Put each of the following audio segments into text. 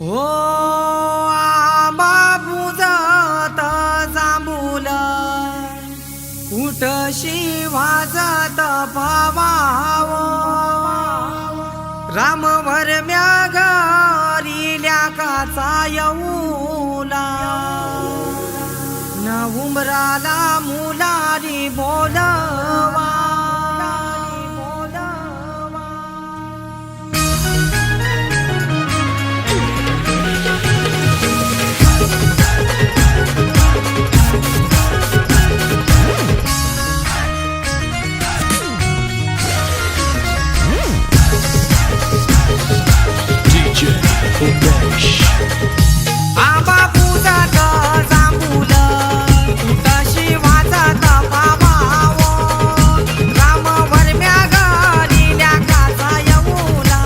हो आंबा बुजत जांभूल कुठशी वाजत पवाव राम भरम्या घरील्या काचा येऊला न उंबराला मुलारी बोलवा आंबा बुजत जांभूल कुठशी वाजत पवाव राम भरम्या घरील्या काचा येऊला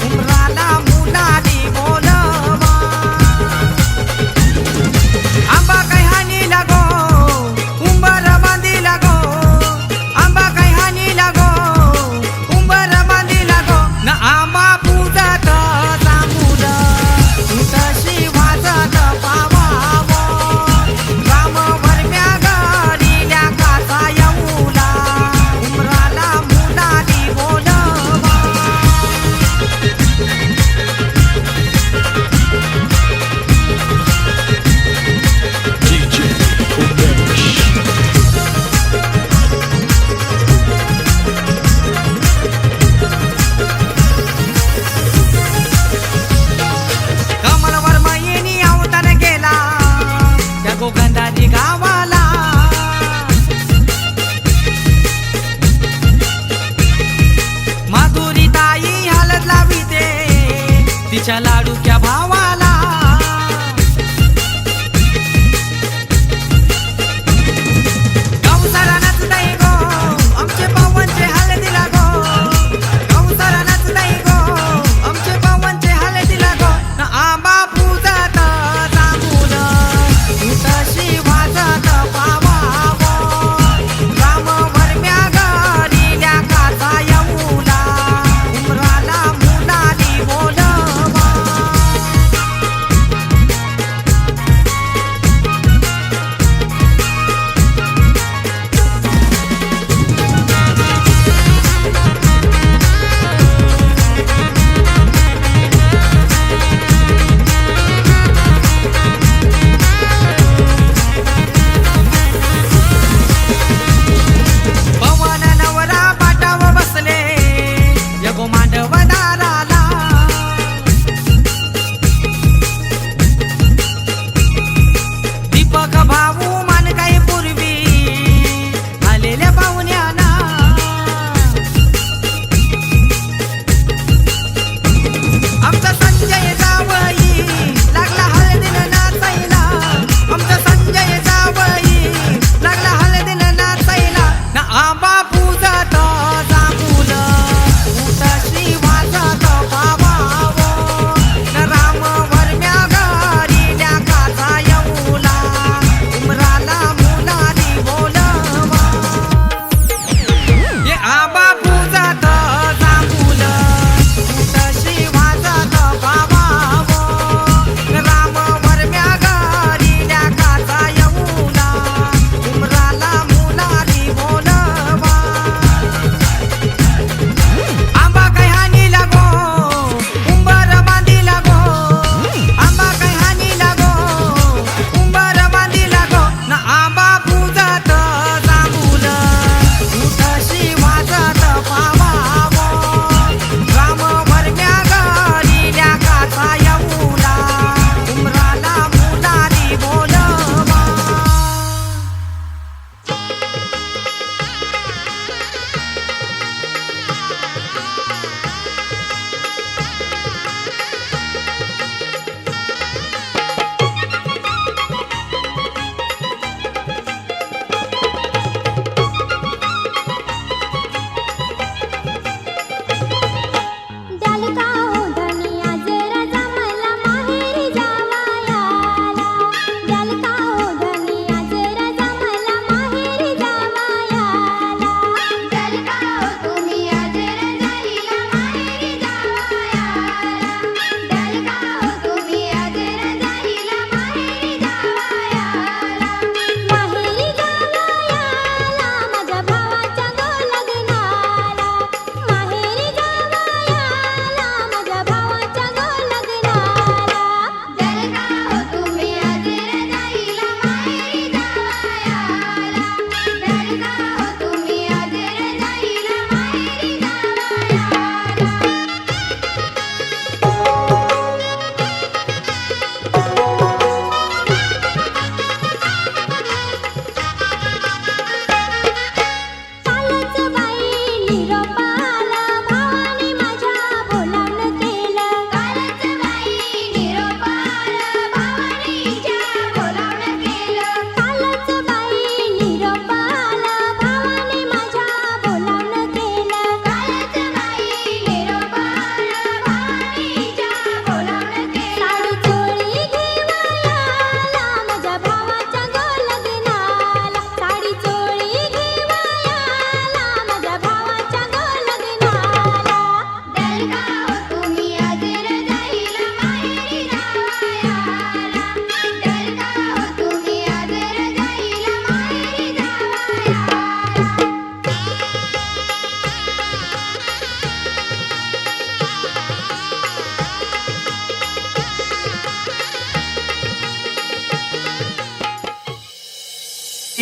उंबराला मुलारी बोलवा आंबा काय हानी लागो उंबर बांधी लागो आंबा काय हानी लागो उंबर बांधी लागो न आंबा बुजत जांभूल कुठशी वाजत पवाव राम भरम्या घरील्या काचा येऊला उंबराला मुलारी बोलवा कमलवर मयिनी अवतार गेला त्या गोगंधारी गावाला माधुरी ताई हलत लाविते तिच्या लाडूच्या भावाला गवसाला नाचताय गो आमचे पावनचे हळदीला गो गवसाला नाचताय गो आमचे पावनचे हळदीला गो न आंबा बुजत जांभूल कुठशी वाजत पवाव राम भरम्या घरील्या काचा येऊला उंबराला मुलारी बोलवा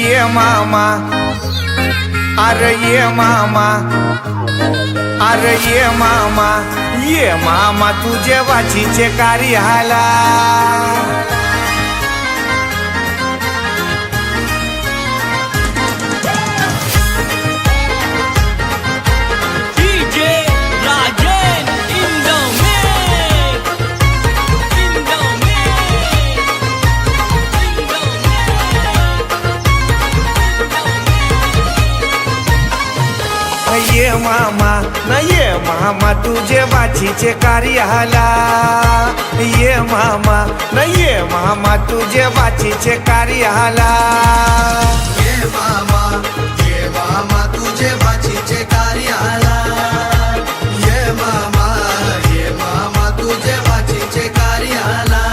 ये मामा, अरे ये मामा, अरे ये मामा, ये मामा तुझे वाचीचे कार्याला. ये मामा न ये मामा तुझे वाचीचे कार्याला. ये मामा न ये मामा तुझे वाचीचे कार्याला. ये मामा तुझे वाचीचे कार्याला. ये मामा तुझे वाचीचे कार्याला.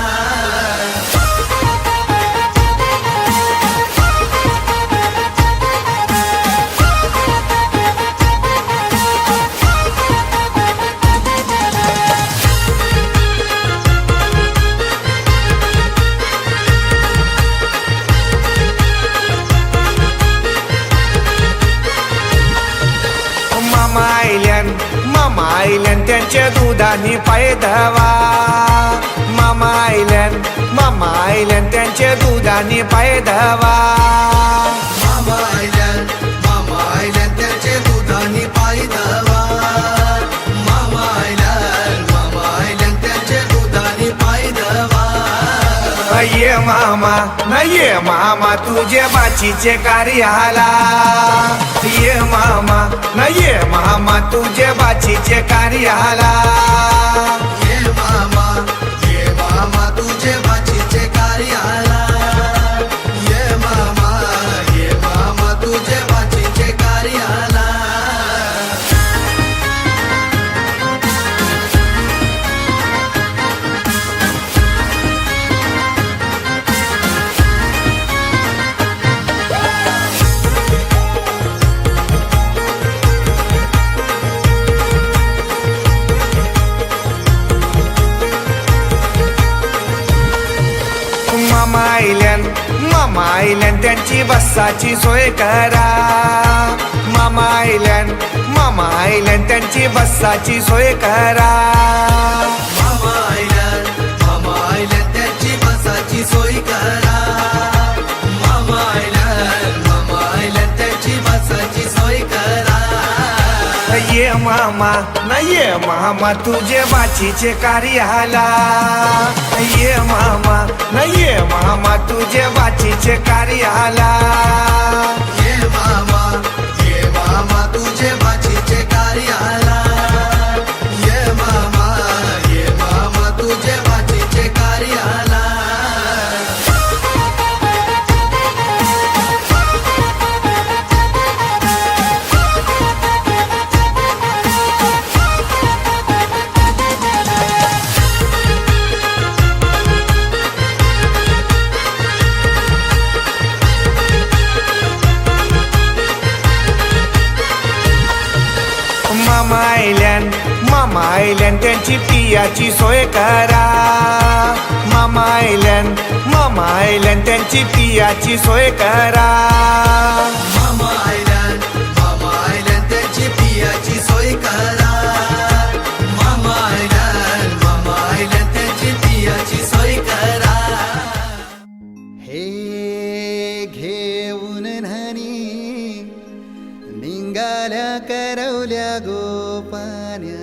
मामा आईल्यान त्यांच्या दुधानी पाय धवा. मामा आईल्यान त्यांच्या दुधानी पाय धवा. मामा आईल्यान त्याचे दुधानी पाय धवा. मामा आईल्यान त्याचे दुधानी पाय धवा. ये मामा न ये मामा तुझे बाचीचे कार्याला. ये मामा न ये मामा तुझे बाचीचे कार्याला. ये मामा तुझे वाचीचे कार्याला. ये मामा तुझे वाचीचे कार्याला. मामा आईल्यान त्यांची बसाची सोय करा. मामा आईल्यान त्यांची बसाची सोय करा. मामा आईल्यान त्याची बसाची सोय करा. मामा आईल्यान त्याची बसाची सोय करा. ये मामा न ये मामा तुझे वाचीचे कार्याला. ये मामा न ये मामा तुझे वाचीचे कार्याला. ये मामा तुझे वाचीचे कार्याला. ये मामा तुझे वाचीचे कार्याला. मामा आईल्यान त्यांची पियाची सोय करा. मामा आईल्यान त्यांची पियाची सोय करा. मामा आईल्यान त्याची पियाची सोय करा. मामा आईल्यान त्याची पियाची सोय करा. हे घेऊन न्हाणी निघाल्या करवल्या गोपान्या.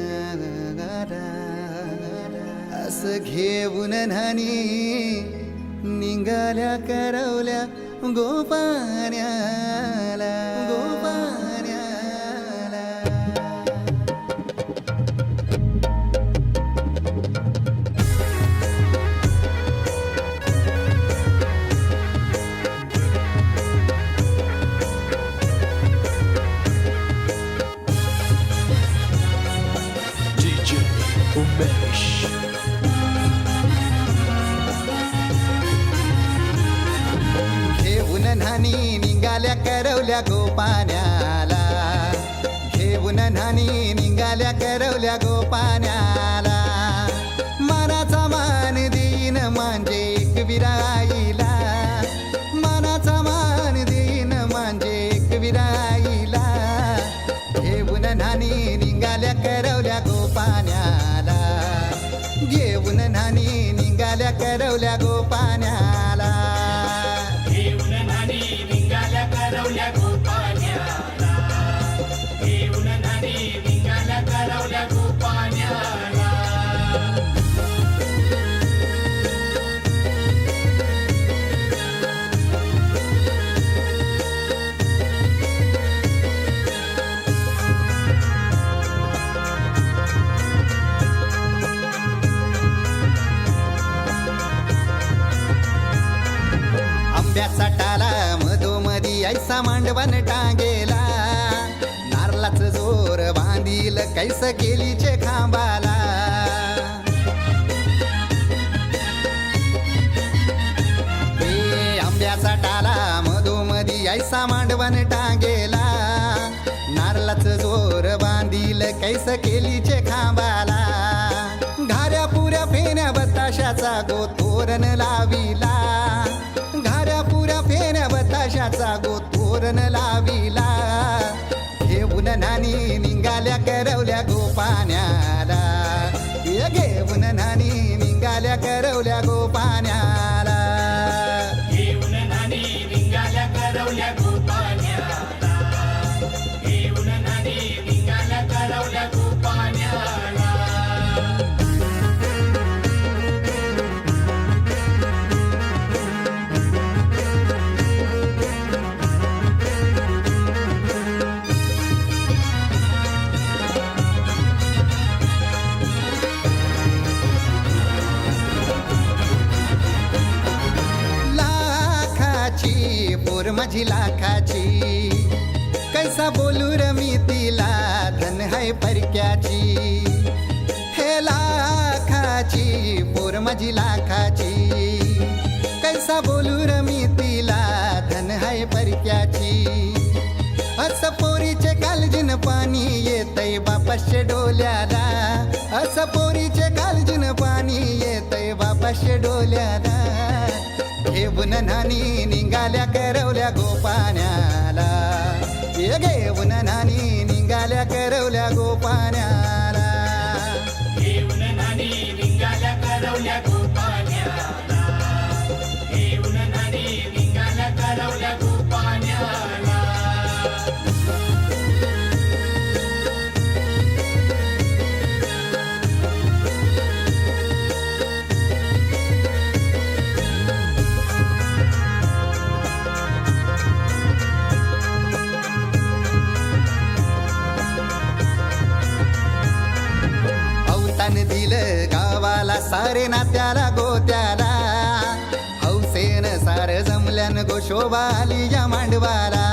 असं घेऊन न्हाणी निघाल्या करवल्या गोपान्याला. घेऊन न्हाणी निघाल्या करवल्या गोपान्याला. घेऊन न्हाणी निघाल्या करवल्या गोपान्याला. मनाचा मान देईन म्हणजे एकविरा आईला. मनाचा मान देईन करवल्या गोपाण्याला घेऊन नानी निघाल्या करवल्या गोपाण्याला घेऊन नानी निघाल्या करवल्या गोपाण्याला आंब्याचा टाला मधोमधी ऐसा मांडवण टांगेला नारळाच जोर बांधील कैस केलीचे खांबाला आंब्याचा टाला मधोमधी ऐसा मांडवण टांगेला नारळाच जोर बांधील कैस केलीचे खांबाला घाऱ्या पुऱ्या फेण्या बताशाचा गोतोरण लाविला घाऱ्या पुऱ्या फेण्या बताशाचा गोतोरण लाविला घेऊन नानी निघाल्या करवल्या गोपाण्याला घेऊन नानी निघाल्या करवल्या गोपाण्याला घेऊन नानी निघाल्या करवल्या गोपाण्याला घेऊन नानी निघाल्या करवल्या गोपाण्याला लाखाची पोर माझी लाखाची कैसा बोलू र मी तिला धन है परक्याची हे लाखाची पोर माझी लाखाची कैसा बोलू र मी तिला धन है परक्याची अस पोरीचे कालजीन पाणी येतय बापाशे डोल्याला अस पोरीचे कालजीन पाणी येतय बापाशे डोल्याला घेऊन नानी निघाल्या करवल्या गोपाण्याला घेऊन नानी निघाल्या करवल्या गोपाण्याला घेऊन नानी निघाल्या करवल्या गोपाण्याला घेऊन नानी निघाल्या करवल्या गोपाण्याला अवतान दिलं गावाला सारे नात्याला गोत्याला हौसेन सार जमल्यान गोशोबा आली या मांडवाला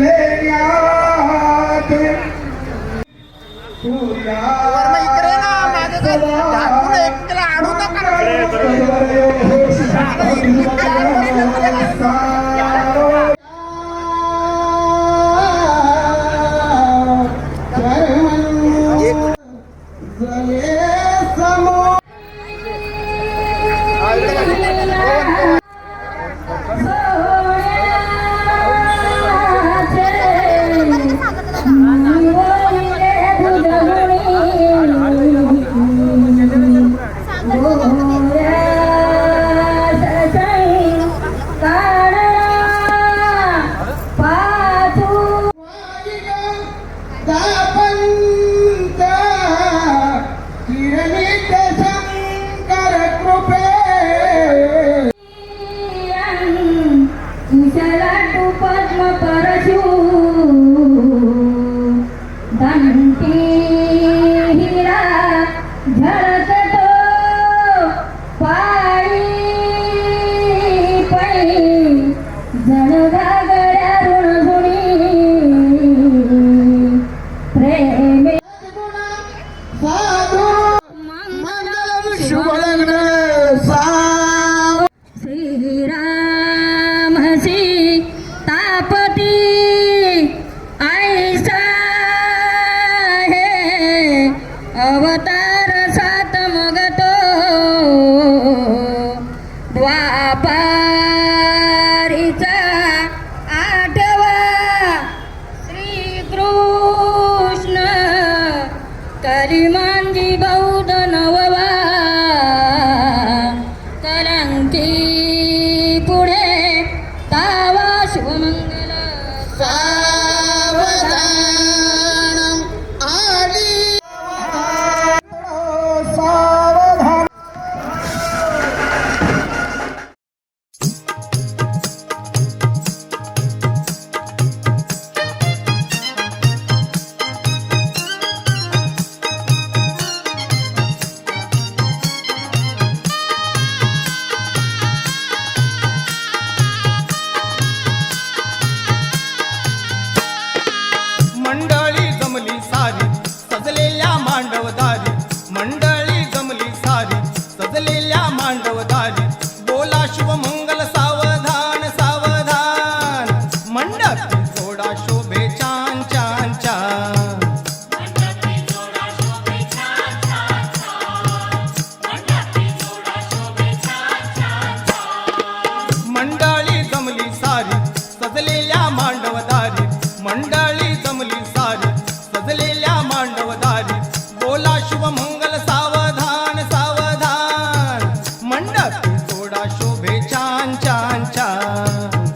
लेण्यात तुला इकडे ना माझं ते ढाकून एकट्याला आणू नका अवतार सात मगतो द्वापारीचा आठवा श्रीकृष्ण कलिमांजी बौद्ध नववा कलंकी पुढे तावा शुभमंगल मंडळी जमली सारी सजलेल्या मांडवदारी मंडळी जमली सारी सजलेल्या मांडवदारी बोला शुभमंगल सावधान सावधान मंडपी जोडा शोभे छान छान छान मंडळी जमली सारी सजलेल्या मांडवदारी मंडळी जमली सारी सजलेल्या मांडवदारी बोला शुभमंगल सावधान सावधान मंडपी जोडा शोभे छान छान छान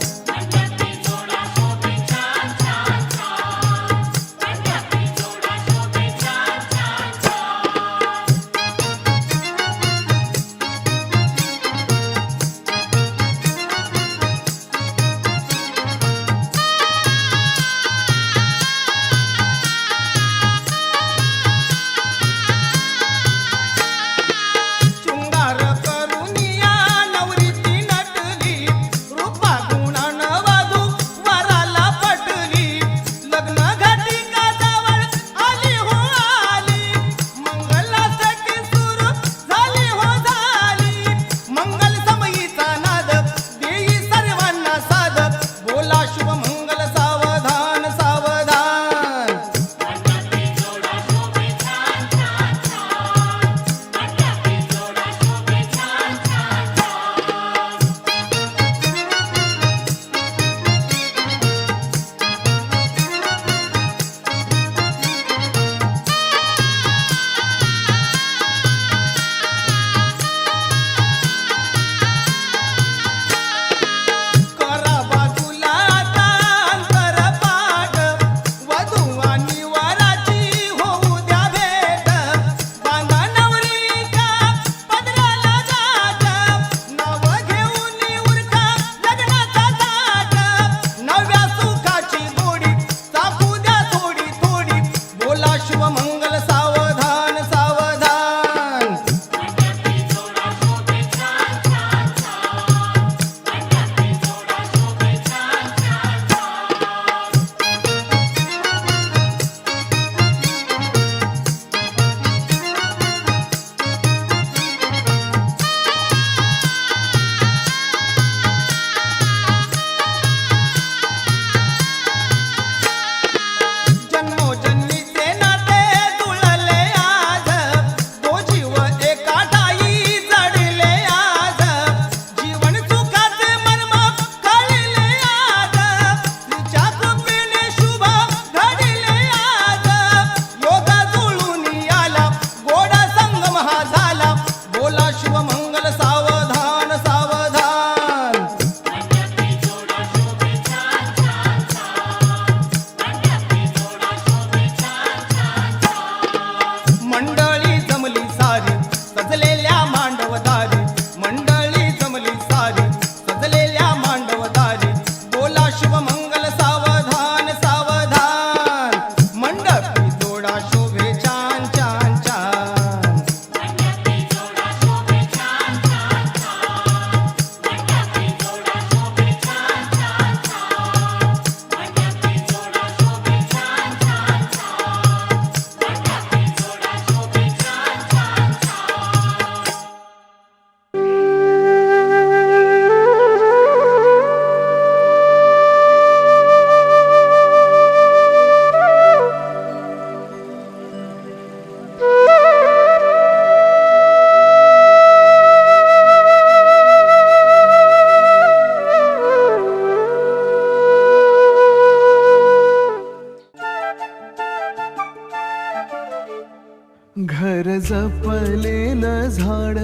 जपलेलं झाड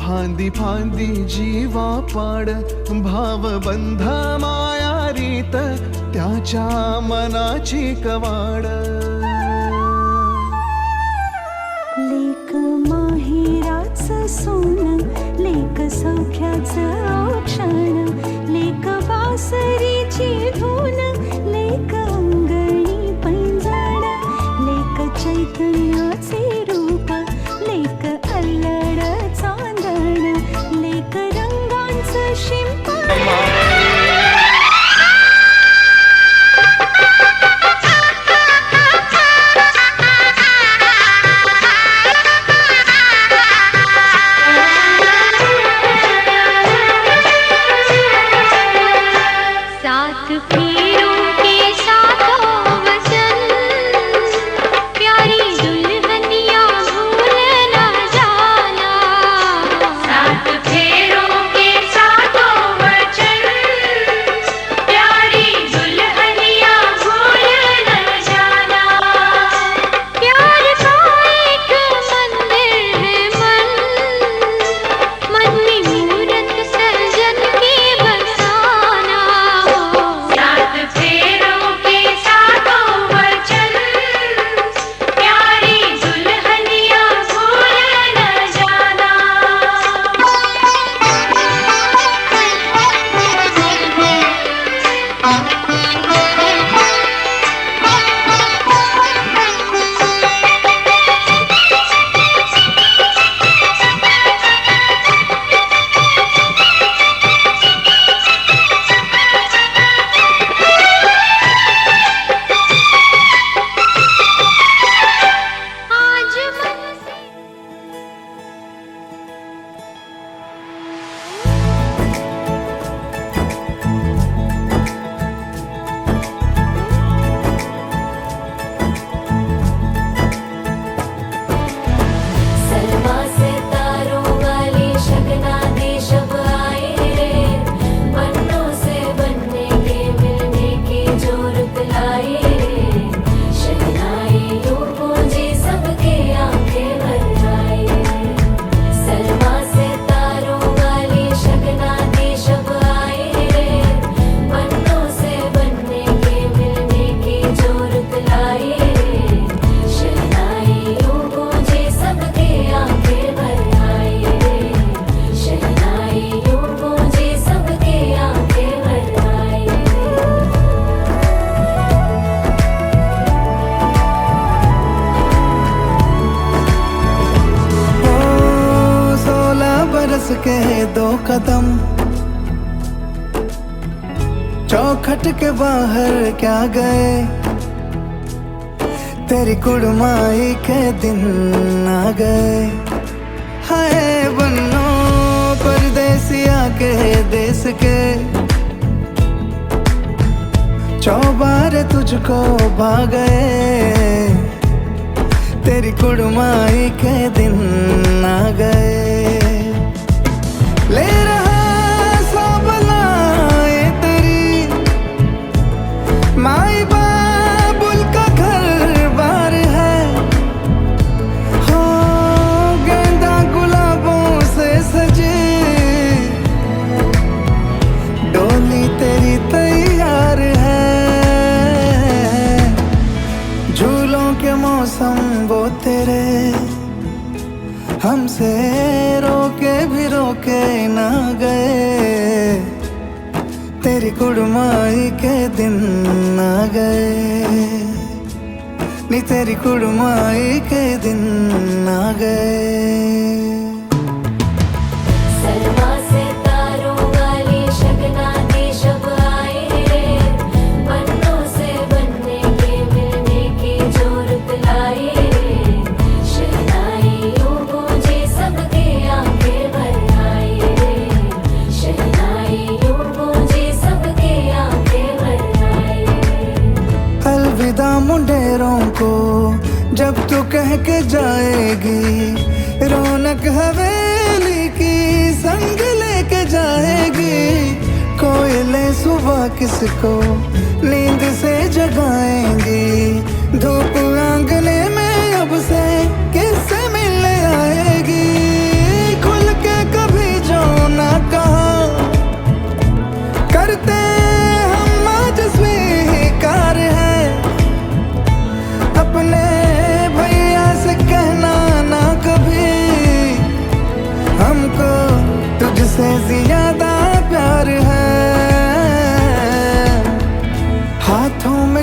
फांदी फांदी जीवा पाड भावबंध माया रीत त्याच्या मनाची कवाड लेक माहेराचं सोनं लेक सौख्याचं औक्षण लेक बासरीची धून लेक अंगणी पैंजण लेक चैतन्याचे रूप लेक अल्लड चांदण लेक रंगांचं शिंपण के दो कदम चौखट के बाहर क्या गए तेरी कुड़माई के दिन आ गए हाय बन्नो परदेसिया के देश के चौबार तुझको भाग गए तेरी कुड़माई के दिन आ गए ले रहा सब लाए तेरी माई बाबुल का घर बार है हो गेंदा गुलाबों से सजे डोली तेरी तैयार है झूलों के मौसम वो तेरे हमसे रोके भी रोके ना गए तेरी कुड़माई के दिन आ गए नी तेरी कुड़माई के दिन आ गए मुंडेरों को जब तू कह के जाएगी रौनक हवेली की संग लेके जाएगी कोयले सुबह किसको नींद से जगाएंगी धूप आंगने में अब से किससे मिलने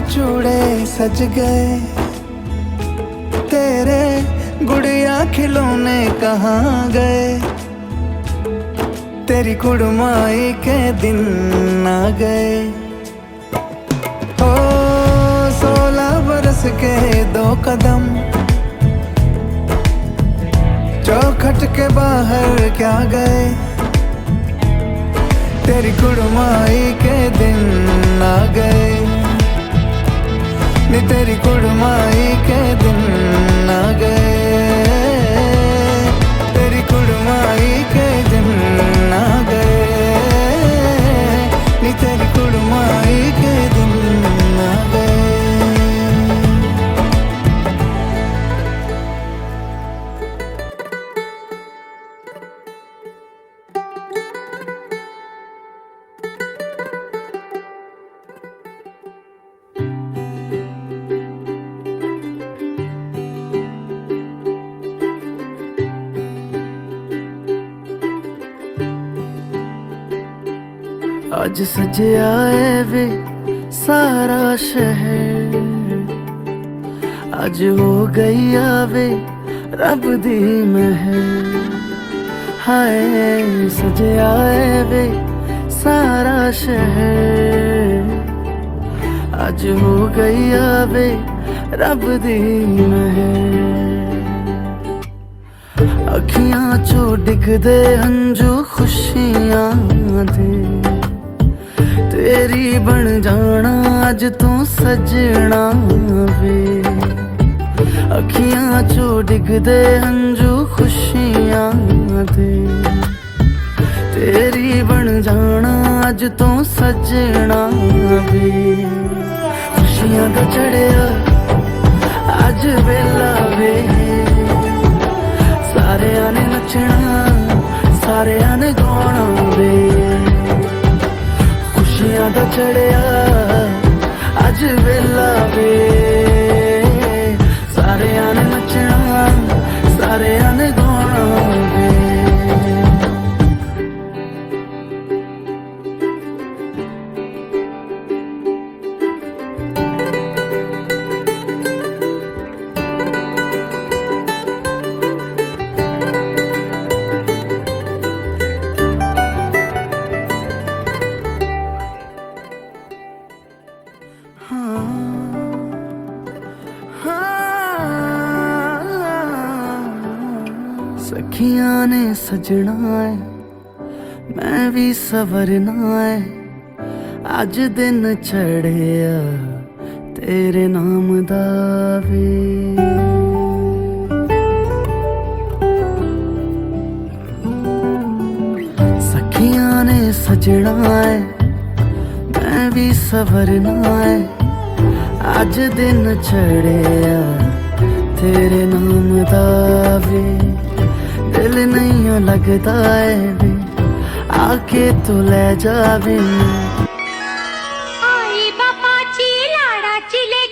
चूड़े सज गए, तेरे गुड़िया खिलौने कहाँ गए, तेरी कुड़माई के दिन आ गए। ओ 16 बरस के 2 कदम, चौखट के बाहर क्या गए, तेरी कुड़माई के दिन आ गए, नी तेरी कुड़माई के दिन आ गए, तेरी कुड़माई के दिन आ गए, नी तेरी कुड़माई के दिन आ गए। आज सजया है वे सारा शहर, आज हो गई आवे रब दी महर। हाय सजया है वे सारा शहर, आज हो गई आवे रब दी महर। अखियां चो डिगदे हंजू खुशियां दे, तेरी बन जाना अज तू सजना वे। अखियां चो डिगदे हंजू खुशियां दे, तेरी बन जाना अज तू सजना वे। खुशियां दा चढ़िया अज वेला वे, सारेयां ने नचना सारेयां ने गाना वे। खुशियां दा चढ़िया अज वेला वे, सारेयां ने नचना सारेयां ने गाना वे। सखियां ने सजना है मैं भी सवरना है, अज दिन चढ़िया तेरे नाम दा वे। सखियां ने सजना है मैं भी सवरना है, अज दिन चढ़िया तेरे नाम दा वे। दिल नहीं लगता है वे, आके तू ले जावे। आई बापाची लाडाची ले